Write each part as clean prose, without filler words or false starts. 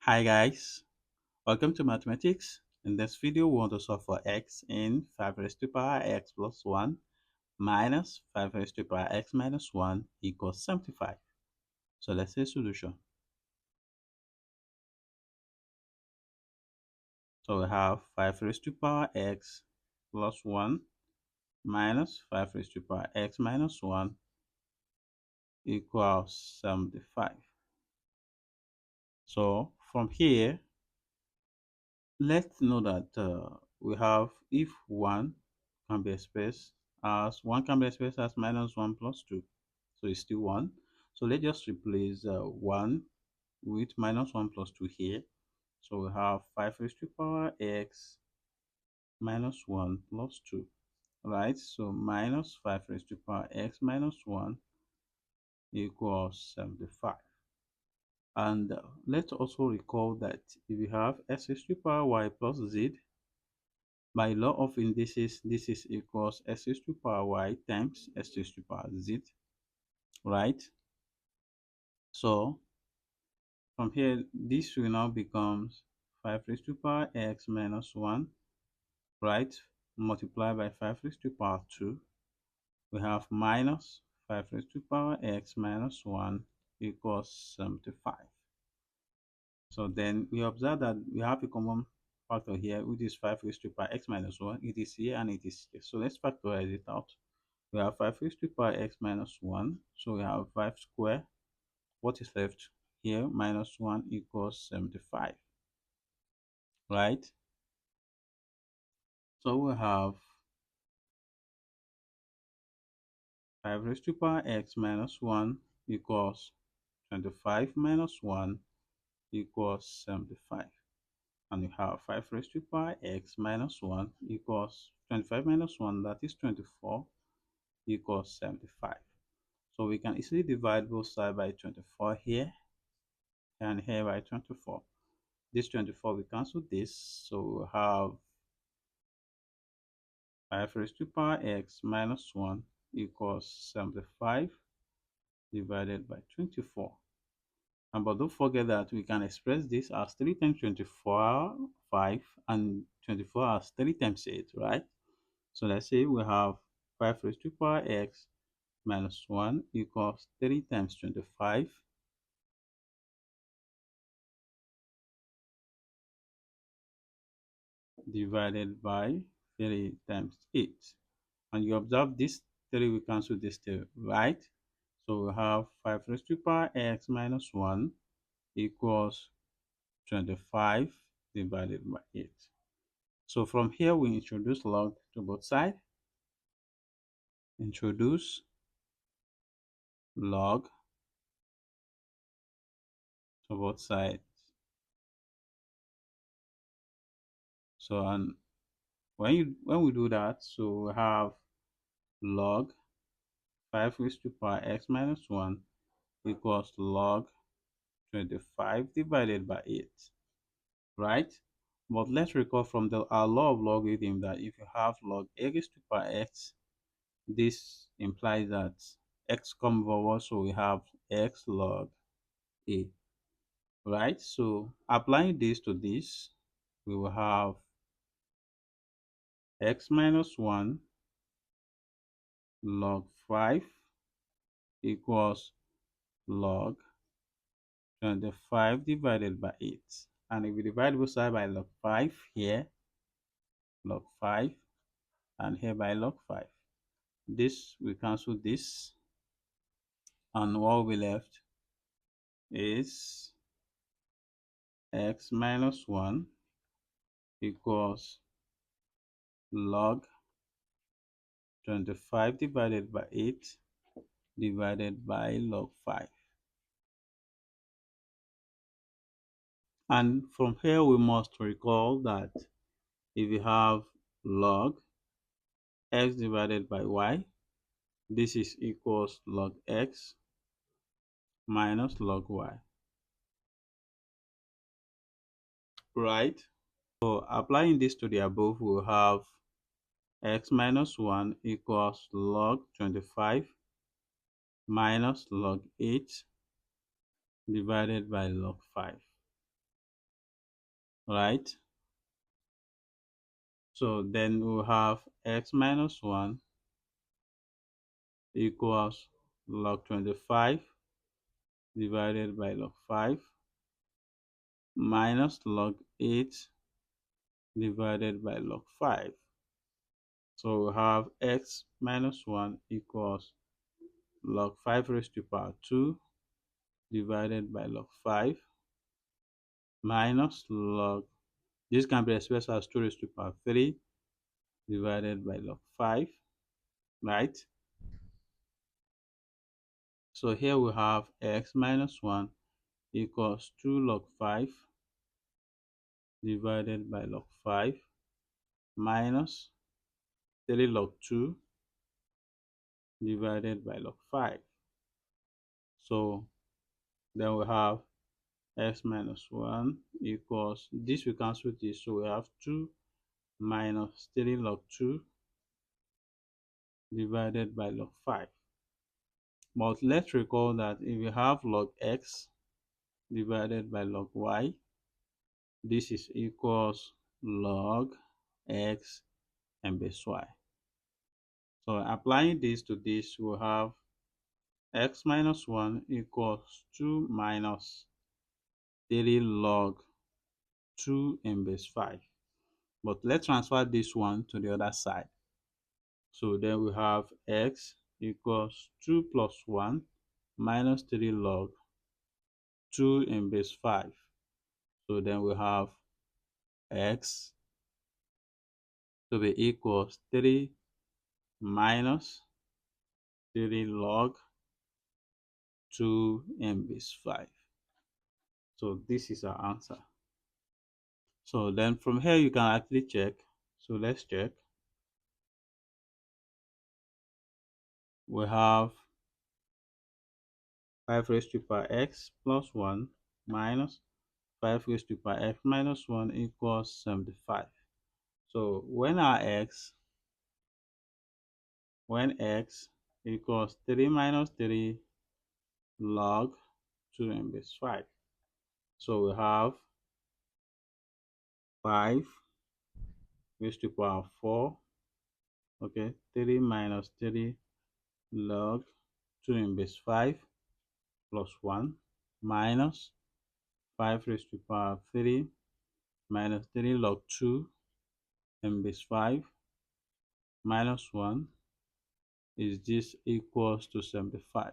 Hi guys, welcome to mathematics. In this video, we want to solve for x in 5 raised to power x plus 1 minus 5 raised to power x minus 1 equals 75. So let's say solution. So we have 5 raised to power x plus 1 minus 5 raised to power x minus 1 equals 75. So from here, let's know that we have if 1 can be expressed as 1 can be expressed as minus 1 plus 2. So it's still 1. So let's just replace 1 with minus 1 plus 2 here. So we have 5 raised to power x minus 1 plus 2. Right? So minus 5 raised to power x minus 1 equals 75. And let's also recall that if we have x raised to power y plus z, by law of indices, this is equals x raised to power y times x raised to power z, right? So from here, this will now becomes 5 raised to power x minus 1, right? Multiplied by 5 raised to power 2. We have minus 5 raised to power x minus 1 equals 75. So then we observe that we have a common factor here, which is 5 raised to power x minus 1. It is here and it is here. So let's factorize it out. We have 5 raised to power x minus 1. So we have 5 square. What is left here? Minus 1 equals 75. Right? So we have 5 raised to power x minus 1 equals 25 minus 1 equals 75. And we have 5 raised to power x minus 1 equals 25 minus 1, that is 24, equals 75. So we can easily divide both sides by 24 here and here by 24. This 24 we cancel this, so we have 5 raised to power x minus 1 equals 75 divided by 24. And but don't forget that we can express this as 3 times 24, 5, and 24 as 3 times 8, right? So let's say we have 5 raised to power x minus 1 equals 3 times 25 divided by 3 times 8. And you observe this 3 will cancel this 3, right? So we have 5 raised to power x minus 1 equals 25 divided by 8. So from here we introduce log to both sides. Introduce log to both sides. So and when we do that, so we have log 5 raised to power x minus 1 equals log 25 divided by 8, right? But let's recall from our law of logarithm that if you have log a raised to power x, this implies that x comes over, so we have x log a, right? So applying this to this, we will have x minus 1 log 5 equals log 25 divided by 8. And if we divide both sides by log 5 here, log 5, and here by log 5, this we cancel this, and what will be left is x minus 1 equals log 25 divided by 8 divided by log 5. And from here we must recall that if you have log x divided by y, this is equals log x minus log y, right? So applying this to the above, we'll have x minus 1 equals log 25 minus log 8 divided by log 5. right? So then we'll have x minus 1 equals log 25 divided by log 5 minus log 8 divided by log 5. So we have x minus 1 equals log 5 raised to power 2 divided by log 5 minus log, this can be expressed as 2 raised to power 3 divided by log 5, right? So here we have x minus 1 equals 2 log 5 divided by log 5 minus 3 log 2 divided by log 5. So then we have x minus 1 equals, this we cancel this, so we have 2 minus 3 log 2 divided by log 5. But let's recall that if you have log x divided by log y, this is equals log x and base y. So applying this to this, we'll have x minus 1 equals 2 minus 3 log 2 and base 5. But let's transfer this one to the other side. So then we have x equals 2 plus 1 minus 3 log 2 and base 5. So then we have x to be equals 3 minus 3 log 2 and base 5. So this is our answer. So then from here you can actually check. So let's check. We have 5 raised to power x plus 1 minus 5 raised to power x minus 1 equals 75. So when x equals 3 minus 3 log 2 and base 5. So we have 5 raised to power 4, okay, 3 minus 3 log 2 and base 5 plus 1 minus 5 raised to power 3 minus 3 log 2 and base 5 minus 1 is this equals to 75.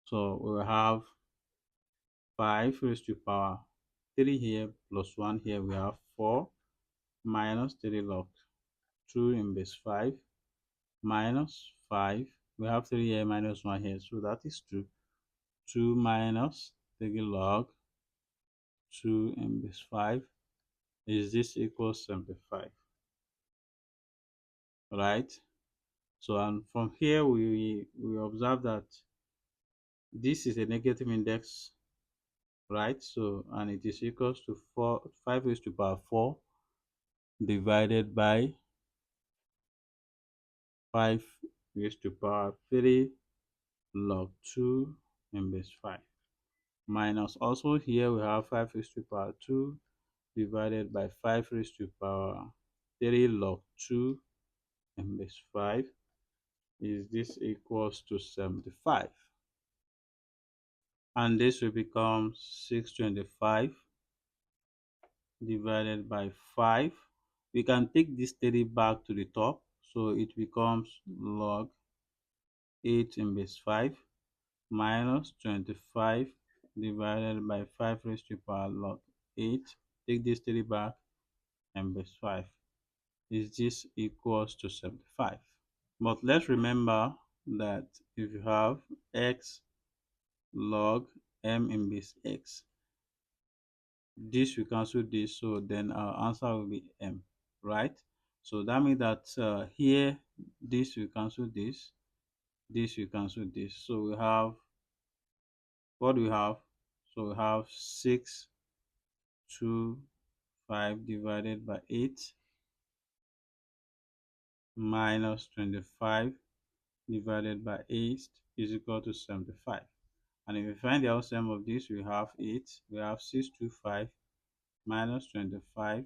So we have 5 raised to power 3 here plus 1 here, we have 4 minus 3 log 2 in base 5 minus 5, we have 3 here minus 1 here, so that is 2. 2 minus 3 log 2 in base 5 is this equals 75, right? So and from here we observe that this is a negative index, right? So and it is equals to 5 raised to power 4 divided by 5 raised to power 3 log 2 in base 5 minus, also here we have 5 raised to power 2 divided by 5 raised to power 3 log 2 in base 5 is this equals to 75, and this will become 625 divided by 5. We can take this 3 back to the top, so it becomes log 8 in base 5 minus 25 divided by 5 raised to power log 8. Take this 3 back and base 5. Is this equals to 75? But let's remember that if you have x log m in base x, this will cancel this, so then our answer will be m, right? So that means that here this will cancel this, this will cancel this, so we have, what do we have? So we have 6 2 5 divided by 8 minus 25 divided by 8 is equal to 75. And if we find the LCM of this, we have 8. We have 625 minus 25.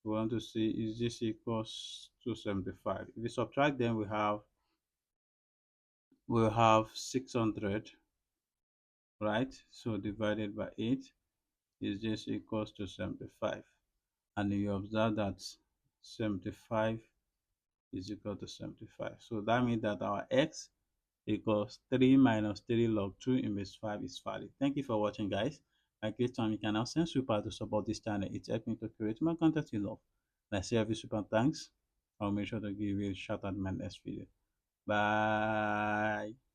We want to see is this equals to 75. If we subtract them, we have 600, right? So divided by 8 is this equals to 75. And you observe that 75 is equal to 75. So that means that our x equals 3 minus 3 log 2 in base 5 is valid. Thank you for watching, guys. Like this time, you can now send super to support this channel. It helps me to create more content you love. And I say every super thanks. I'll make sure to give you a shout out in my next video. Bye.